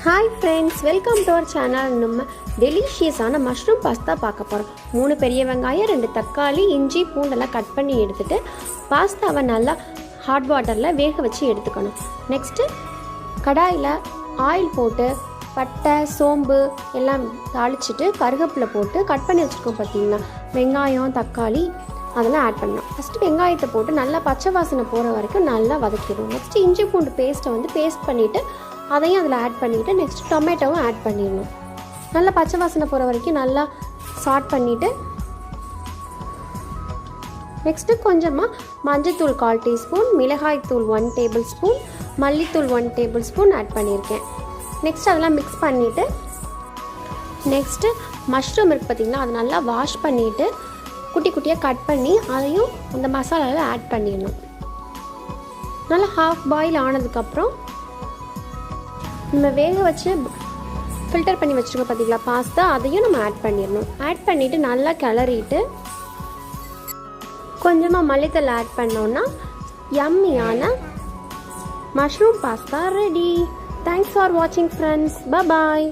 Hi friends, welcome to our channel. நம்ம டெலிஷியஸான mushroom pasta பார்க்க போகிறோம். 3 பெரிய வெங்காயம், 2 தக்காளி, இஞ்சி, பூண்டெல்லாம் கட் பண்ணி எடுத்துகிட்டு பாஸ்தாவை நல்லா ஹாட் வாட்டரில் வேக வச்சு எடுத்துக்கணும். நெக்ஸ்ட்டு கடாயில் ஆயில் போட்டு பட்டை, சோம்பு எல்லாம் தாளிச்சிட்டு கருவேப்பிலை போட்டு கட் பண்ணி வச்சுருக்கோம். பார்த்திங்கன்னா வெங்காயம், தக்காளி அதெல்லாம் ஆட் பண்ணணும். ஃபஸ்ட்டு வெங்காயத்தை போட்டு நல்லா பச்சை வாசனை போகிற வரைக்கும் நல்லா வதக்கிடுவோம். நெக்ஸ்ட்டு இஞ்சி பூண்டு பேஸ்ட்டை பேஸ்ட் பண்ணிவிட்டு அதையும் அதில் ஆட் பண்ணிவிட்டு நெக்ஸ்ட் டொமேட்டோவும் ஆட் பண்ணிடணும். நல்லா பச்சை வாசனை போகிற வரைக்கும் நல்லா சாட் பண்ணிவிட்டு நெக்ஸ்ட்டு கொஞ்சமாக மஞ்சத்தூள் 1/4 டீஸ்பூன், மிளகாய்த்தூள் 1 டேபிள் ஸ்பூன், மல்லித்தூள் 1 டேபிள் ஸ்பூன் ஆட் பண்ணியிருக்கேன். நெக்ஸ்ட் அதெல்லாம் மிக்ஸ் பண்ணிவிட்டு நெக்ஸ்ட்டு மஷ்ரூம் இருக்குது பார்த்திங்கன்னா, அதை நல்லா வாஷ் பண்ணிவிட்டு குட்டி குட்டியாக கட் பண்ணி அதையும் அந்த மசாலாவில் ஆட் பண்ணிடணும். நல்லா ஹாஃப் பாயில் ஆனதுக்கப்புறம் நம்ம வேக வச்சு ஃபில்டர் பண்ணி வச்சுருக்கோம் பார்த்திங்களா பாஸ்தா, அதையும் நம்ம ஆட் பண்ணிடணும். ஆட் பண்ணிவிட்டு நல்லா கிளறிட்டு கொஞ்சமாக மல்லித்தூள் ஆட் பண்ணோன்னா யம்மியான mushroom pasta ready. Thanks for வாட்சிங் ஃப்ரெண்ட்ஸ். பாய்.